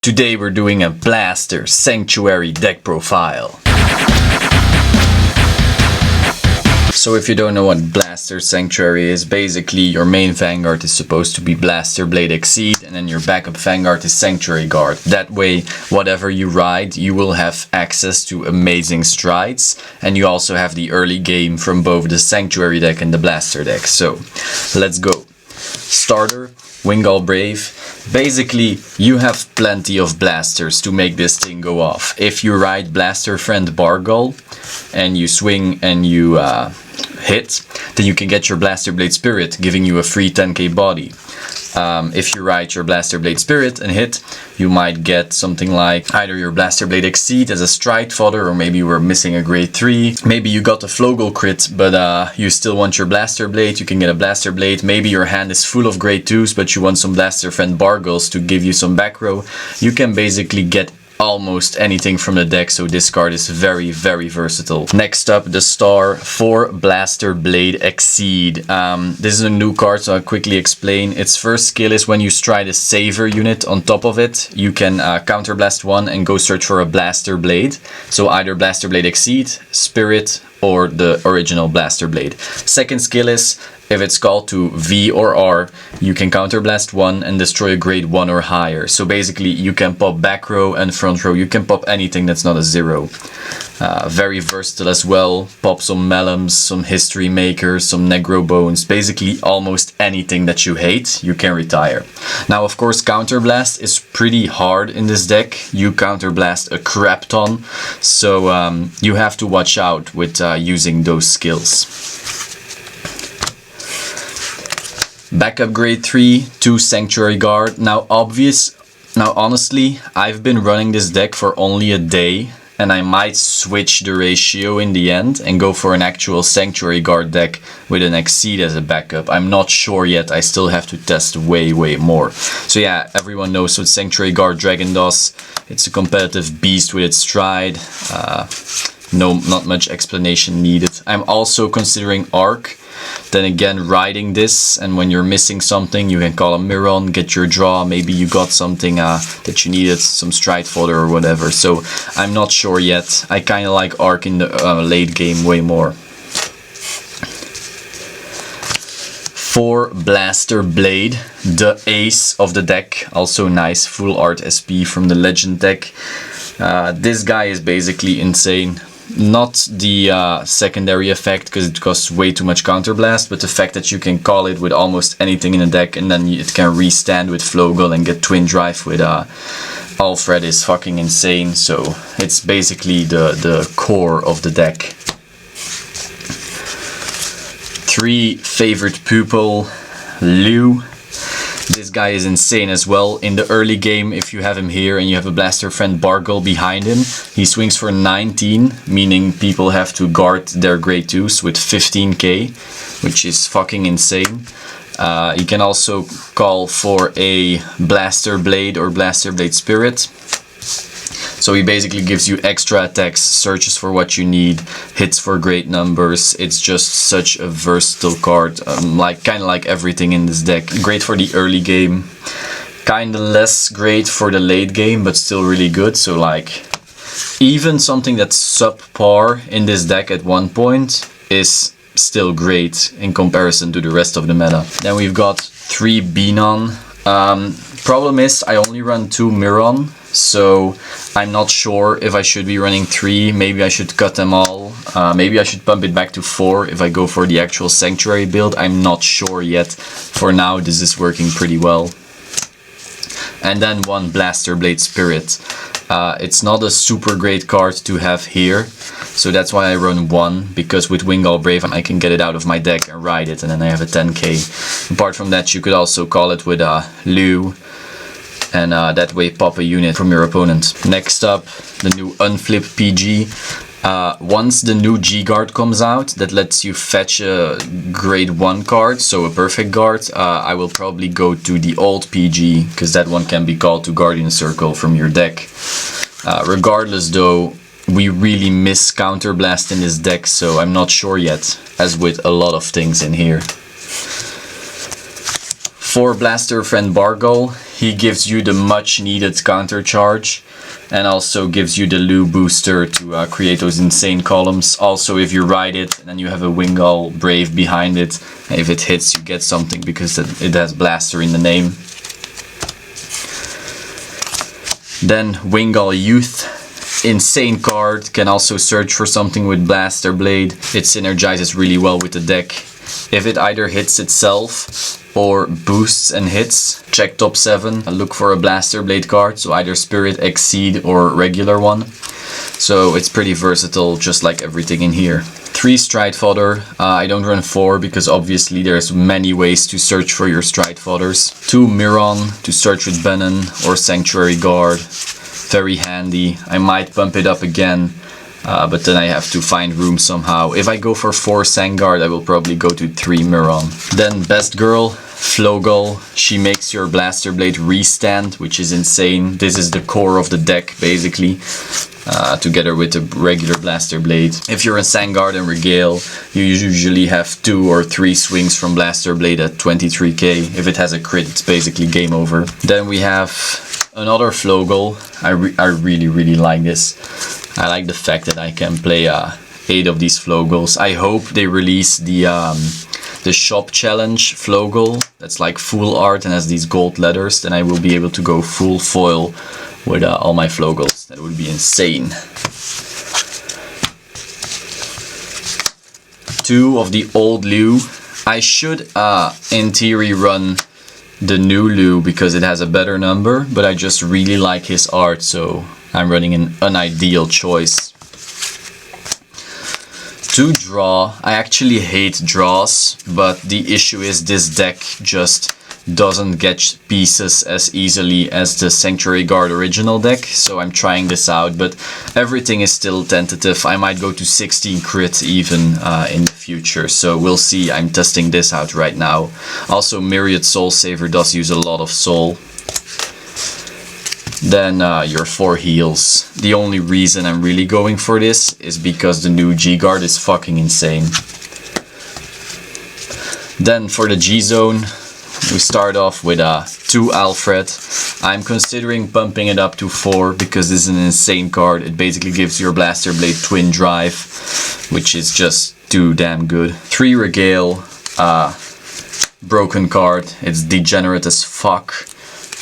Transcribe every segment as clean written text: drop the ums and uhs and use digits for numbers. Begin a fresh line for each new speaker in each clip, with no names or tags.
Today we're doing a Blaster Sanctuary deck profile. So if you don't know what Blaster Sanctuary is, basically your main Vanguard is supposed to be Blaster Blade Exceed, and then your backup Vanguard is Sanctuary Guard. That way, whatever you ride, you will have access to amazing strides, and you also have the early game from both the Sanctuary deck and the Blaster deck. So, let's go. Starter, Vanguard Brave. Basically, you have plenty of blasters to make this thing go off. If you ride Blaster Friend Bargol and you swing and you hit, then you can get your Blaster Blade Spirit, giving you a free 10k body. If you ride your Blaster Blade Spirit and hit, you might get something like either your Blaster Blade Exceed as a stride fodder, or maybe you were missing a grade 3. Maybe you got a Flogel crit, but you still want your Blaster Blade, you can get a Blaster Blade. Maybe your hand is full of grade 2s, but you want some Blaster Friend Bargles to give you some back row. You can basically get almost anything from the deck, so this card is very versatile. Next up, the star for Blaster Blade Exceed. This is a new card, so I'll quickly explain. Its first skill is when you stride a Saver unit on top of it, you can counterblast one and go search for a Blaster Blade. So either Blaster Blade Exceed, Spirit, or the original Blaster Blade. Second skill is, if it's called to V or R, you can counterblast one and destroy a grade 1 or higher. So basically you can pop back row and front row, you can pop anything that's not a 0. Very versatile as well. Pop some Melons, some History Makers, some Negro Bones. Basically almost anything that you hate, you can retire. Now of course Counterblast is pretty hard in this deck. You counterblast a crap ton, so you have to watch out with using those skills. Backup grade 3 to Sanctuary Guard. Now honestly, I've been running this deck for only a day, and I might switch the ratio in the end and go for an actual Sanctuary Guard deck with an Exceed as a backup. I'm not sure yet, I still have to test way more. So yeah, everyone knows what Sanctuary Guard Dragon does. It's a competitive beast with its stride. Not much explanation needed. I'm also considering Arc. Then again, riding this, and when you're missing something, you can call a Miron, get your draw. Maybe you got something that you needed, some stride fodder or whatever. So I'm not sure yet. I kind of like Arc in the late game way more. For Blaster Blade, the ace of the deck, also nice, full art SP from the Legend deck. This guy is basically insane. Not the secondary effect, because it costs way too much counterblast, but the fact that you can call it with almost anything in the deck, and then it can restand with Flogel and get Twin Drive with Alfred is fucking insane. So it's basically the core of the deck. 3 favorite pupil, Lou. This guy is insane as well. In the early game, if you have him here and you have a Blaster Friend Bargol behind him, he swings for 19, meaning people have to guard their grade 2s with 15k, which is fucking insane. You can also call for a Blaster Blade or Blaster Blade Spirit. So he basically gives you extra attacks, searches for what you need, hits for great numbers. It's just such a versatile card, kind of like everything in this deck. Great for the early game, kind of less great for the late game, but still really good. So like, even something that's subpar in this deck at one point is still great in comparison to the rest of the meta. Then we've got 3 Benon. Problem is, I only run 2 Miron, so I'm not sure if I should be running 3. Maybe I should cut them all. Maybe I should pump it back to 4 if I go for the actual Sanctuary build. I'm not sure yet. For now, this is working pretty well. And then 1 Blaster Blade Spirit. It's not a super great card to have here, so that's why I run 1, because with Vanguard Brave I can get it out of my deck and ride it, and then I have a 10k. Apart from that, you could also call it with Lou, and that way pop a unit from your opponent. Next up, the new Unflip PG. Once the new G-Guard comes out, that lets you fetch a grade 1 card, so a perfect guard, I will probably go to the old PG, because that one can be called to Guardian Circle from your deck. Regardless though, we really miss Counterblast in this deck, so I'm not sure yet, as with a lot of things in here. For Blaster Friend Bargol, he gives you the much needed counter charge, and also gives you the Lu booster to create those insane columns. Also, if you ride it and then you have a Wingull Brave behind it, if it hits you get something because it has Blaster in the name. Then Wingull Youth, insane card, can also search for something with Blaster Blade. It synergizes really well with the deck. If it either hits itself or boosts and hits, check top 7, look for a Blaster Blade card, so either Spirit, Exceed or regular one. So it's pretty versatile, just like everything in here. 3 Stride Fodder. I don't run 4 because obviously there's many ways to search for your Stride Fodders. 2 Miron to search with Benon or Sanctuary Guard. Very handy. I might bump it up again, but then I have to find room somehow. If I go for 4 Vanguard, I will probably go to 3 Miron. Then Best Girl, Flogull. She makes your Blaster Blade restand, which is insane. This is the core of the deck, basically, together with the regular Blaster Blade. If you're in Vanguard and Regale, you usually have 2 or 3 swings from Blaster Blade at 23k. If it has a crit, it's basically game over. Then we have another Flogull. I really like this. I like the fact that I can play 8 of these Flogulls. I hope they release the shop challenge Flogull that's like full art and has these gold letters. Then I will be able to go full foil with all my Flogulls. That would be insane. 2 of the old Lu. I should in theory run the new Lu because it has a better number, but I just really like his art, so I'm running an unideal choice. 2 Draw. I actually hate draws, but the issue is this deck just doesn't get pieces as easily as the Sanctuary Guard original deck, so I'm trying this out, but everything is still tentative. I might go to 16 crit even in the future, so we'll see. I'm testing this out right now. Also, Myriad Soul Saver does use a lot of soul. Then your 4 heals. The only reason I'm really going for this is because the new G-Guard is fucking insane. Then for the G-Zone, we start off with 2 Alfred. I'm considering bumping it up to 4 because this is an insane card. It basically gives your Blaster Blade Twin Drive, which is just too damn good. 3 Regale. Broken card. It's degenerate as fuck.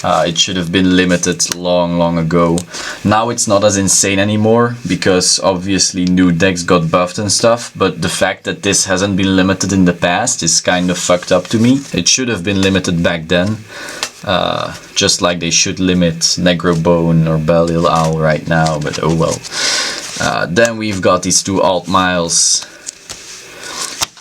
It should have been limited long ago. Now it's not as insane anymore because obviously new decks got buffed and stuff, but the fact that this hasn't been limited in the past is kind of fucked up to me. It should have been limited back then, just like they should limit Negro Bone or Belial Owl right now, but oh well. Then we've got these 2 Alt Miles.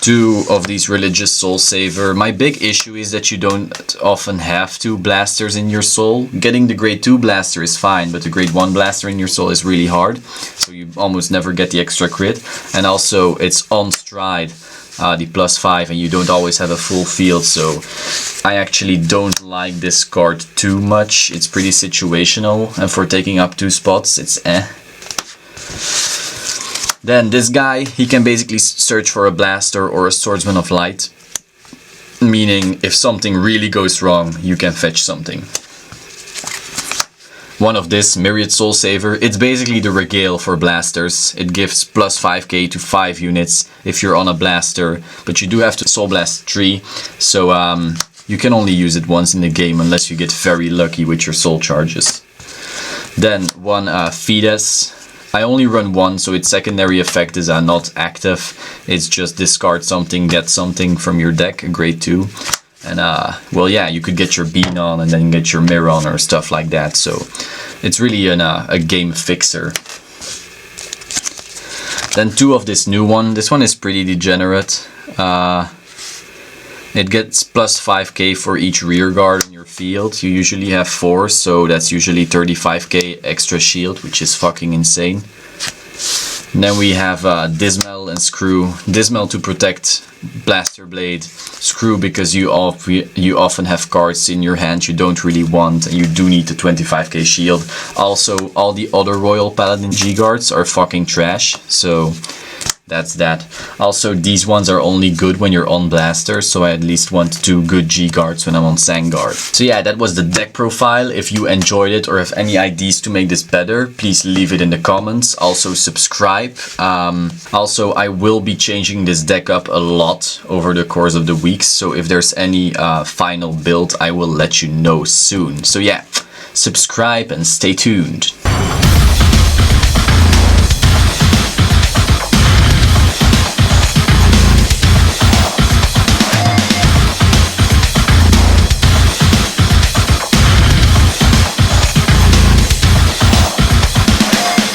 2 of these Religious Soul Saver. My big issue is that you don't often have 2 blasters in your soul. Getting the grade 2 blaster is fine, but the grade 1 blaster in your soul is really hard, so you almost never get the extra crit. And also it's on stride, the +5, and you don't always have a full field, so I actually don't like this card too much. It's pretty situational, and for taking up 2 spots, it's eh. Then this guy, he can basically search for a Blaster or a Swordsman of Light. Meaning, if something really goes wrong, you can fetch something. One of this, Myriad Soul Saver, it's basically the Regale for Blasters. It gives +5k to 5 units if you're on a Blaster, but you do have to Soul Blast 3, so you can only use it once in the game unless you get very lucky with your soul charges. Then 1 Fides. I only run 1, so its secondary effect is not active. It's just discard something, get something from your deck, a grade 2. And well, yeah, you could get your Bean on and then get your Miron or stuff like that. So it's really a game fixer. Then 2 of this new one. This one is pretty degenerate. It gets +5k for each rear guard in your field. You usually have 4, so that's usually 35k extra shield, which is fucking insane. And then we have Dismal and Screw. Dismal to protect Blaster Blade. Screw because you often have cards in your hand you don't really want, and you do need the 25k shield. Also, all the other Royal Paladin G-Guards are fucking trash, so that's that. Also, these ones are only good when you're on Blaster, so I at least want 2 good G-guards when I'm on Vanguard. So yeah, that was the deck profile. If you enjoyed it or have any ideas to make this better, please leave it in the comments. Also, subscribe. Also, I will be changing this deck up a lot over the course of the weeks, so if there's any final build, I will let you know soon. So yeah, subscribe and stay tuned.